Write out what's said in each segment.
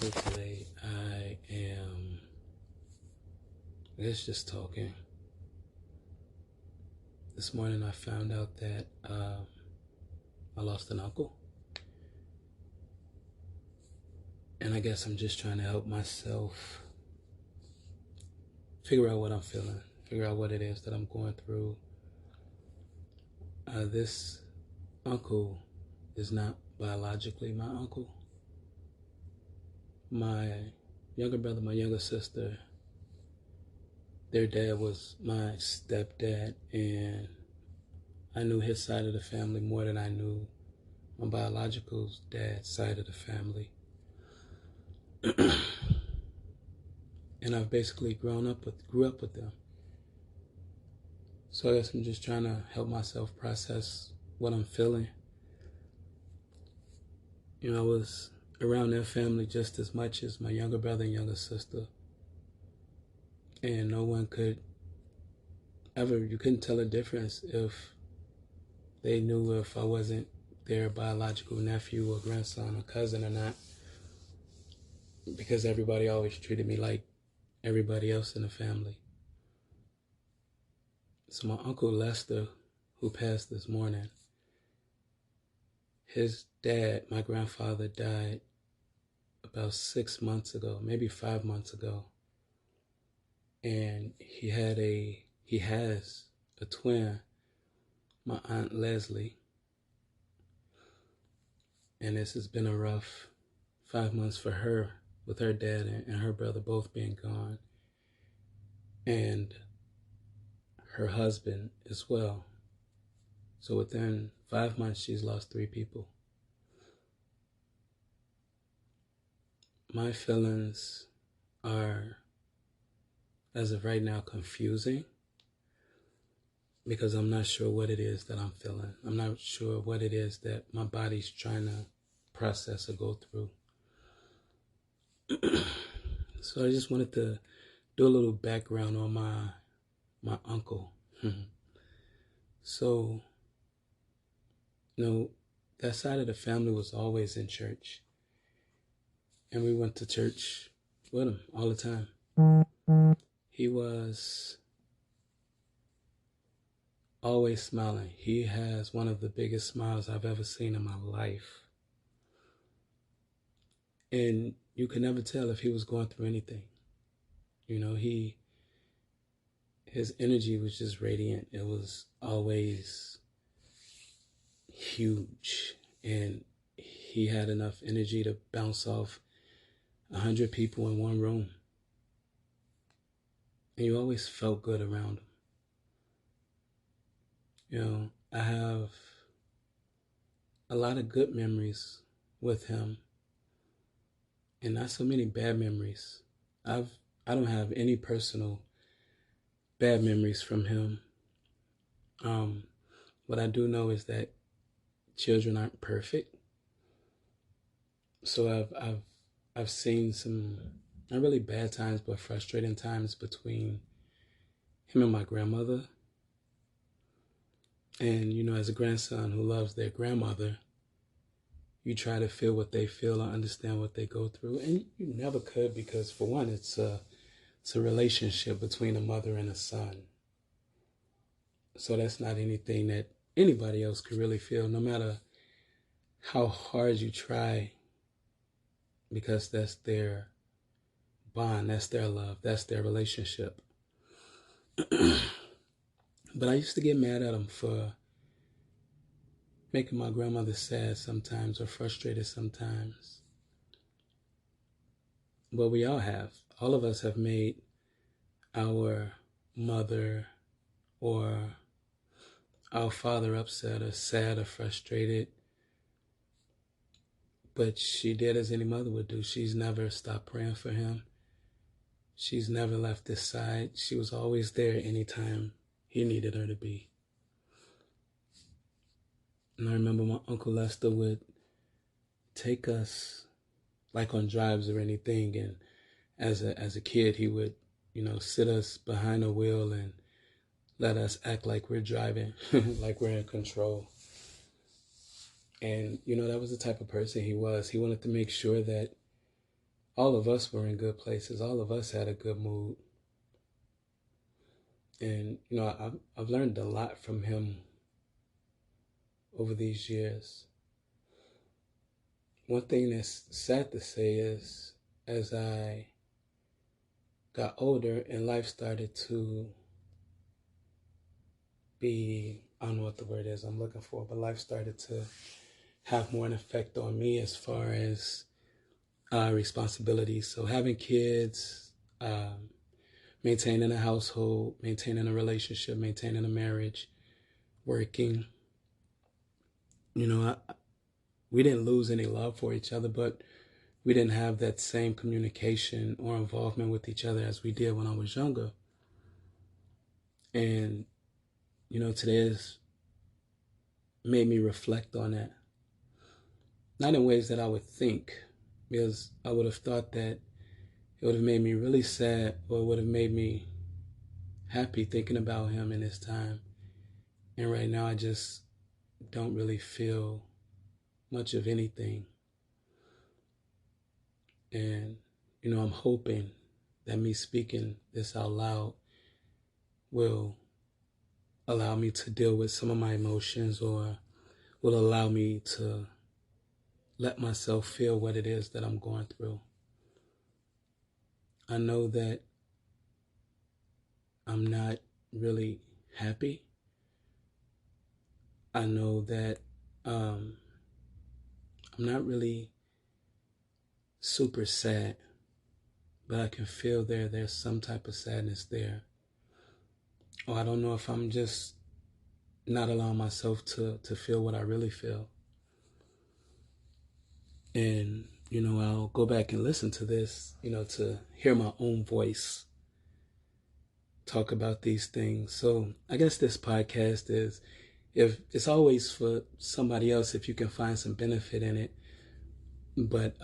So today I guess just talking. This morning I found out that I lost an uncle. And I guess I'm just trying to help myself figure out what I'm feeling, figure out what it is that I'm going through. This uncle is not biologically my uncle. My younger brother, my younger sister, their dad was my stepdad, and I knew his side of the family more than I knew my biological dad's side of the family. And I've basically grew up with them. So I guess I'm just trying to help myself process what I'm feeling. You know, I was around their family just as much as my younger brother and younger sister. And no one could you couldn't tell a difference if they knew if I wasn't their biological nephew or grandson or cousin or not. Because everybody always treated me like everybody else in the family. So my Uncle Lester, who passed this morning, his dad, my grandfather, died about 6 months ago, maybe 5 months ago. And he has a twin, my Aunt Leslie. And this has been a rough 5 months for her, with her dad and her brother both being gone. And her husband as well. So within 5 months, she's lost 3 people. My feelings are, as of right now, confusing because I'm not sure what it is that I'm feeling. I'm not sure what it is that my body's trying to process or go through. So I just wanted to do a little background on my uncle. So, that side of the family was always in church. And we went to church with him all the time. He was always smiling. He has one of the biggest smiles I've ever seen in my life. And you could never tell if he was going through anything. His energy was just radiant. It was always huge. And he had enough energy to bounce off 100 people in one room. And you always felt good around him. I have a lot of good memories with him and not so many bad memories. I don't have any personal bad memories from him. What I do know is that children aren't perfect. So I've seen some not really bad times, but frustrating times between him and my grandmother. And, as a grandson who loves their grandmother, you try to feel what they feel or understand what they go through. And you never could because, for one, it's a relationship between a mother and a son. So that's not anything that anybody else could really feel, no matter how hard you try, because that's their bond, that's their love, that's their relationship. But I used to get mad at him for making my grandmother sad sometimes or frustrated sometimes. But we all have. All of us have made our mother or our father upset or sad or frustrated. But she did as any mother would do. She's never stopped praying for him. She's never left his side. She was always there anytime he needed her to be. And I remember my Uncle Lester would take us like on drives or anything. And as a kid, he would, sit us behind the wheel and let us act like we're driving, like we're in control. And, that was the type of person he was. He wanted to make sure that all of us were in good places. All of us had a good mood. And, I've learned a lot from him over these years. One thing that's sad to say is, as I got older and life started to be, I don't know what the word is I'm looking for, but life started to have more an effect on me as far as responsibilities. So having kids, maintaining a household, maintaining a relationship, maintaining a marriage, working. We didn't lose any love for each other, but we didn't have that same communication or involvement with each other as we did when I was younger. And, today has made me reflect on that. Not in ways that I would think, because I would have thought that it would have made me really sad, or it would have made me happy thinking about him in his time. And right now I just don't really feel much of anything. And, I'm hoping that me speaking this out loud will allow me to deal with some of my emotions, or will allow me to let myself feel what it is that I'm going through. I know that I'm not really happy. I know that I'm not really super sad, but I can feel there's some type of sadness there. Or I don't know if I'm just not allowing myself to feel what I really feel. And, I'll go back and listen to this, to hear my own voice talk about these things. So I guess this podcast is, if it's always for somebody else, if you can find some benefit in it. But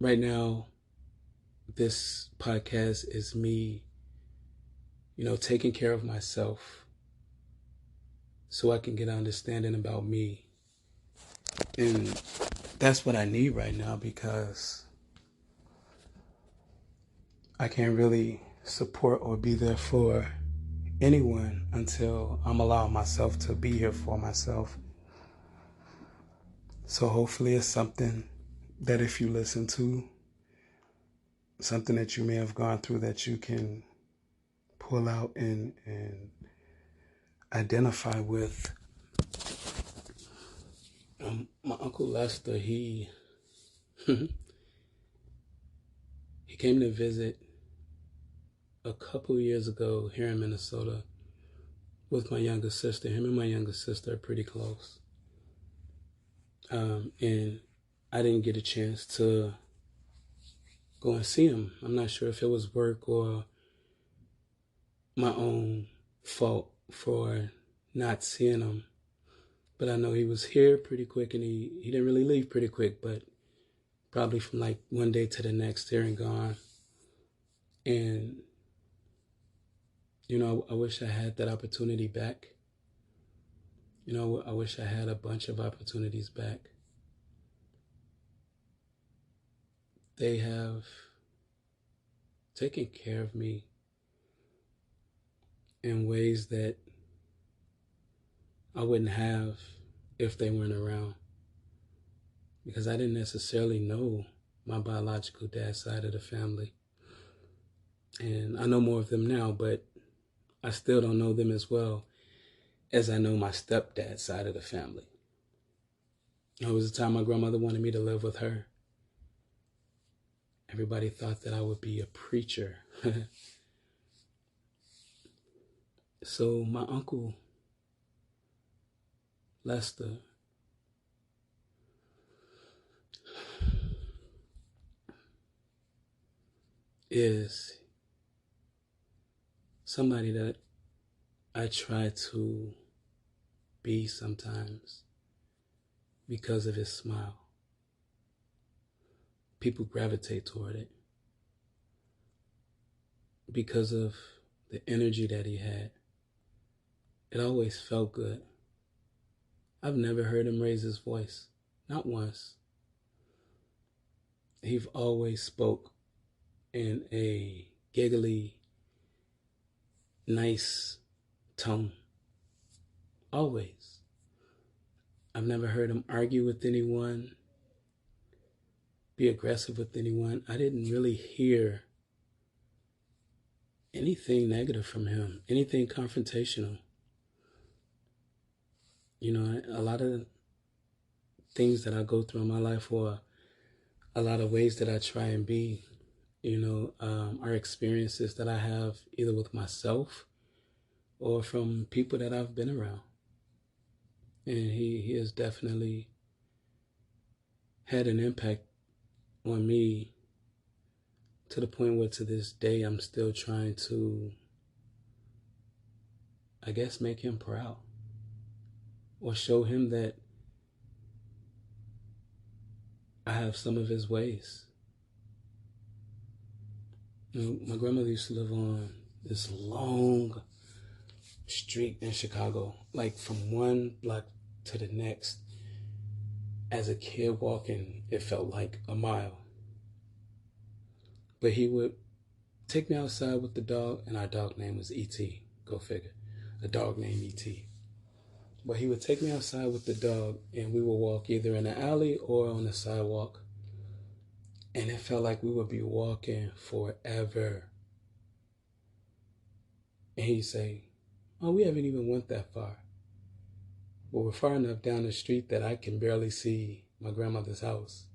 right now, this podcast is me, taking care of myself so I can get an understanding about me. And that's what I need right now, because I can't really support or be there for anyone until I'm allowing myself to be here for myself. So hopefully it's something that if you listen to, something that you may have gone through, that you can pull out and identify with. My Uncle Lester, he he came to visit a couple of years ago here in Minnesota with my younger sister. Him and my younger sister are pretty close. And I didn't get a chance to go and see him. I'm not sure if it was work or my own fault for not seeing him. But I know he was here pretty quick, and he didn't really leave pretty quick, but probably from like one day to the next, here and gone. And, I wish I had that opportunity back. I wish I had a bunch of opportunities back. They have taken care of me in ways that I wouldn't have if they weren't around, because I didn't necessarily know my biological dad's side of the family. And I know more of them now, but I still don't know them as well as I know my stepdad's side of the family. There was a time my grandmother wanted me to live with her. Everybody thought that I would be a preacher. So my Uncle Lester is somebody that I try to be sometimes because of his smile. People gravitate toward it because of the energy that he had. It always felt good. I've never heard him raise his voice, not once. he always spoke in a giggly, nice tone. Always. I've never heard him argue with anyone, be aggressive with anyone. I didn't really hear anything negative from him, anything confrontational. You know, a lot of things that I go through in my life, or a lot of ways that I try and be, are experiences that I have either with myself or from people that I've been around. And he has definitely had an impact on me to the point where to this day I'm still trying to, I guess, make him proud or show him that I have some of his ways. My grandmother used to live on this long street in Chicago, like from one block to the next. As a kid walking, it felt like a mile. But he would take me outside with the dog, and our dog name was E.T. Go figure. A dog named E.T. But he would take me outside with the dog, and we would walk either in the alley or on the sidewalk. And it felt like we would be walking forever. And he'd say, "Oh, we haven't even went that far. But we're far enough down the street that I can barely see my grandmother's house."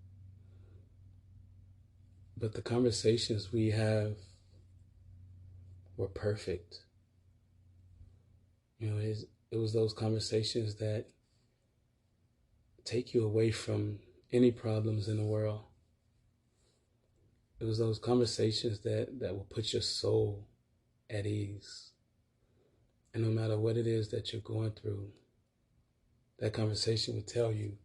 But the conversations we have were perfect. It was those conversations that take you away from any problems in the world. It was those conversations that will put your soul at ease. And no matter what it is that you're going through, that conversation would tell you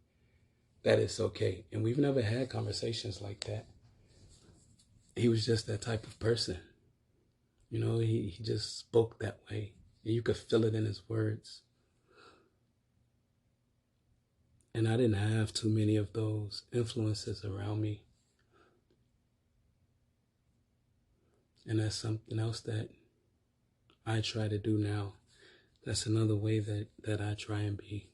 that it's okay. And we've never had conversations like that. He was just that type of person. He just spoke that way. And you could feel it in his words. And I didn't have too many of those influences around me. And that's something else that I try to do now. That's another way that I try and be.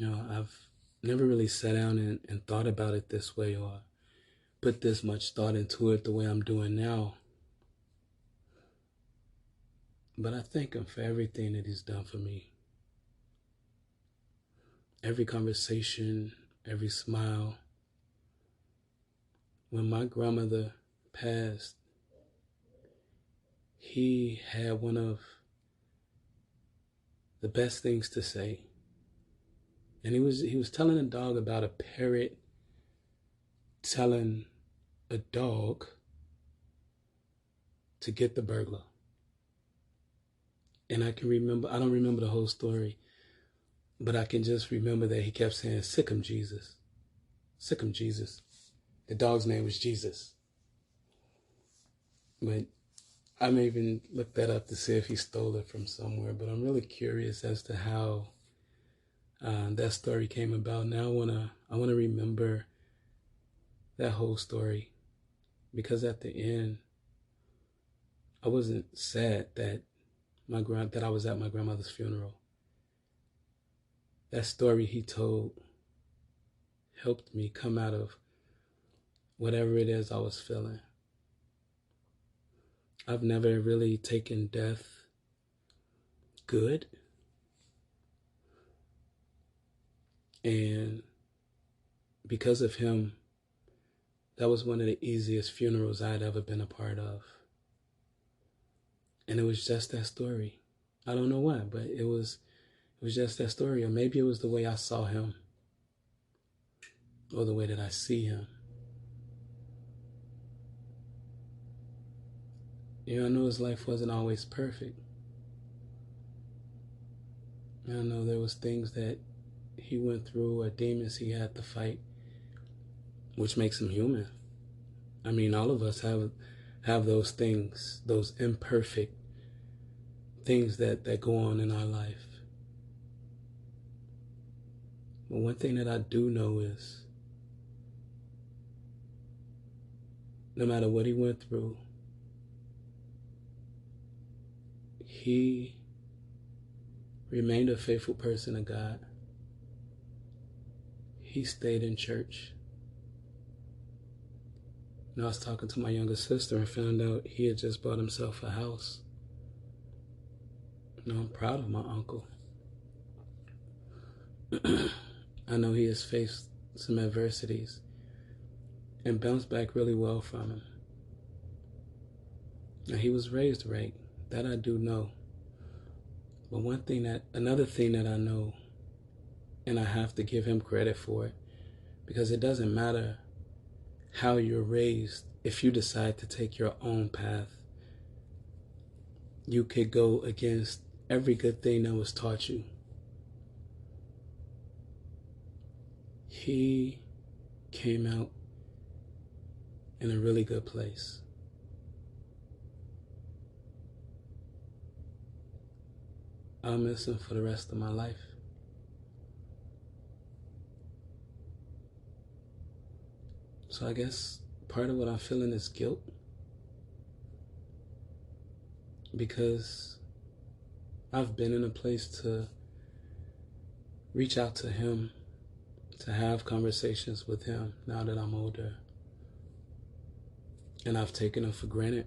I've never really sat down and thought about it this way or put this much thought into it the way I'm doing now. But I thank him for everything that he's done for me. Every conversation, every smile. When my grandmother passed, he had one of the best things to say. And he was telling a dog about a parrot telling a dog to get the burglar. And I don't remember the whole story, but I can just remember that he kept saying, "Sick him, Jesus. Sick him, Jesus." The dog's name was Jesus. But I may even look that up to see if he stole it from somewhere, but I'm really curious as to how that story came about. Now I wanna remember that whole story, because at the end, I wasn't sad that I was at my grandmother's funeral. That story he told helped me come out of whatever it is I was feeling. I've never really taken death good. And because of him, that was one of the easiest funerals I'd ever been a part of. And it was just that story. I don't know why, but it was just that story. Or maybe it was the way I saw him, or the way that I see him. I know his life wasn't always perfect. I know there was things that he went through, or demons he had to fight, which makes him human. I mean, all of us have those things, those imperfect things that go on in our life. But one thing that I do know is no matter what he went through, he remained a faithful person to God. He stayed in church. And I was talking to my younger sister and found out he had just bought himself a house. You know, I'm proud of my uncle. I know he has faced some adversities and bounced back really well from him. Now, he was raised right. That I do know. But another thing that I know, and I have to give him credit for it, because it doesn't matter how you're raised. If you decide to take your own path, you could go against every good thing that was taught you. He came out in a really good place. I'll miss him for the rest of my life. So I guess part of what I'm feeling is guilt, because I've been in a place to reach out to him, to have conversations with him now that I'm older. And I've taken him for granted.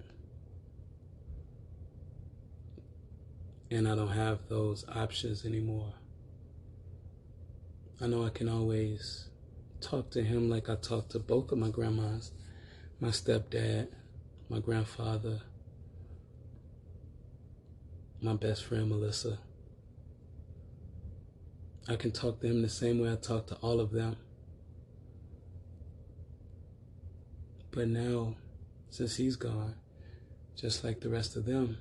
And I don't have those options anymore. I know I can always talk to him like I talk to both of my grandmas, my stepdad, my grandfather, my best friend Melissa. I can talk to him the same way I talk to all of them. But now, since he's gone, just like the rest of them,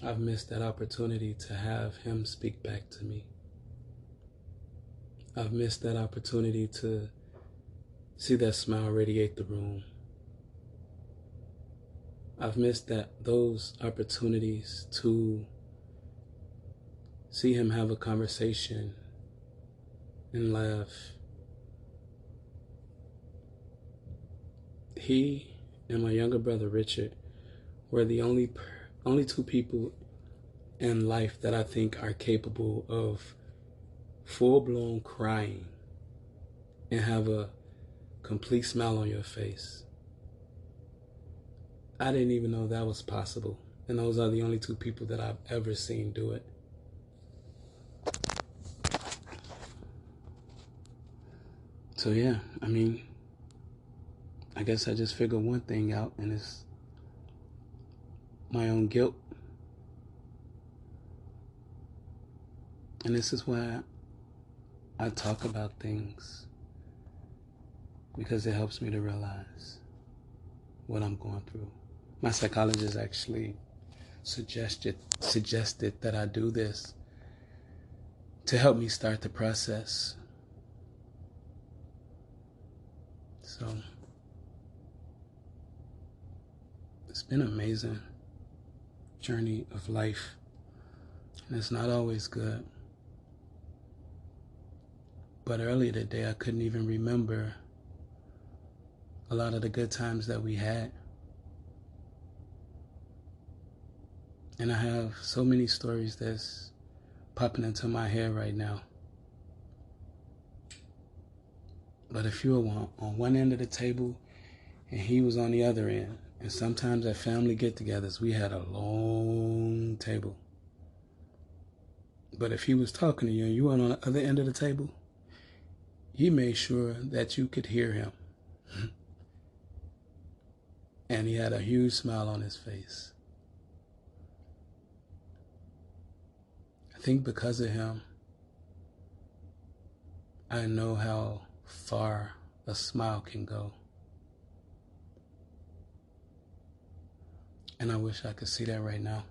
I've missed that opportunity to have him speak back to me. I've missed that opportunity to see that smile radiate the room. I've missed those opportunities to see him have a conversation and laugh. He and my younger brother Richard were the only two people in life that I think are capable of full-blown crying and have a complete smile on your face. I didn't even know that was possible. And those are the only two people that I've ever seen do it. So yeah, I guess I just figured one thing out, and it's my own guilt. And this is why I talk about things, because it helps me to realize what I'm going through. My psychologist actually suggested that I do this to help me start the process. So it's been an amazing journey of life, and it's not always good. But earlier today, I couldn't even remember a lot of the good times that we had. And I have so many stories that's popping into my head right now. But if you were on one end of the table and he was on the other end, and sometimes at family get-togethers, we had a long table. But if he was talking to you and you were on the other end of the table, he made sure that you could hear him. And he had a huge smile on his face. I think because of him, I know how far a smile can go. And I wish I could see that right now.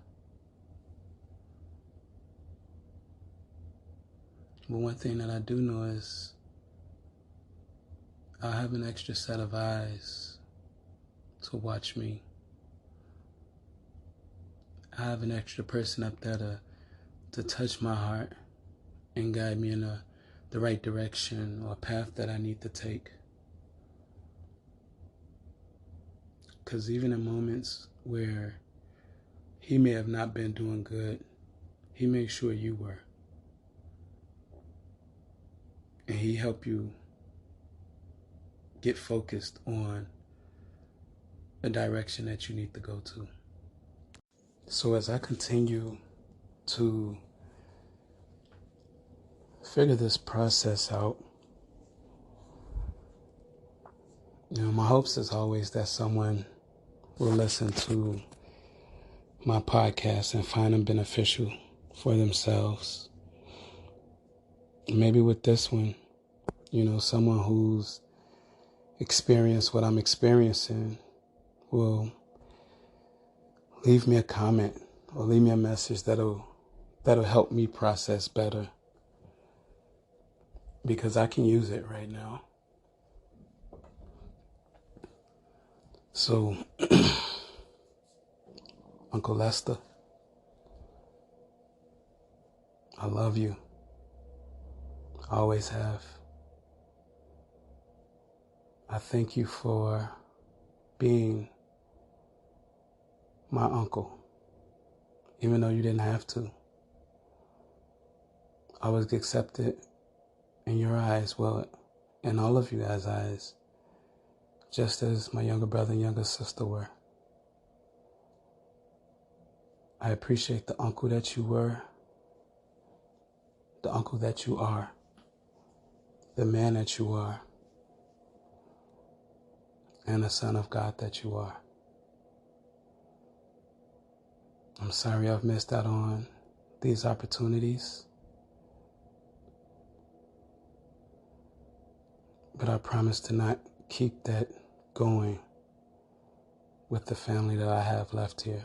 But one thing that I do know is I'll have an extra set of eyes to watch me. I have an extra person up there to touch my heart and guide me in the right direction or path that I need to take. Because even in moments where he may have not been doing good, he made sure you were. And he helped you get focused on a direction that you need to go to. So as I continue to figure this process out, my hopes is always that someone will listen to my podcast and find them beneficial for themselves. Maybe with this one, someone who's experienced what I'm experiencing will leave me a comment or leave me a message that'll help me process better, because I can use it right now. So, Uncle Lester, I love you. I always have. I thank you for being my uncle, even though you didn't have to. I was accepted in your eyes, well, in all of you guys' eyes, just as my younger brother and younger sister were. I appreciate the uncle that you were, the uncle that you are, the man that you are, and the son of God that you are. I'm sorry I've missed out on these opportunities, but I promise to not keep that going with the family that I have left here.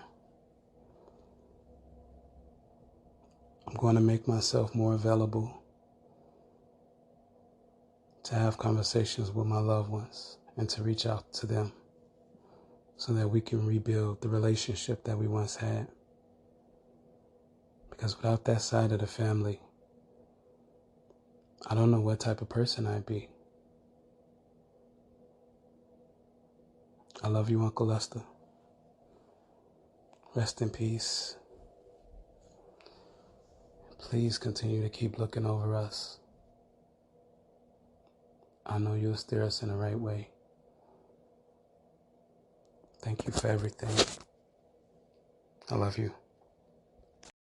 I'm going to make myself more available to have conversations with my loved ones and to reach out to them so that we can rebuild the relationship that we once had. Because without that side of the family, I don't know what type of person I'd be. I love you, Uncle Lester. Rest in peace. Please continue to keep looking over us. I know you'll steer us in the right way. Thank you for everything. I love you.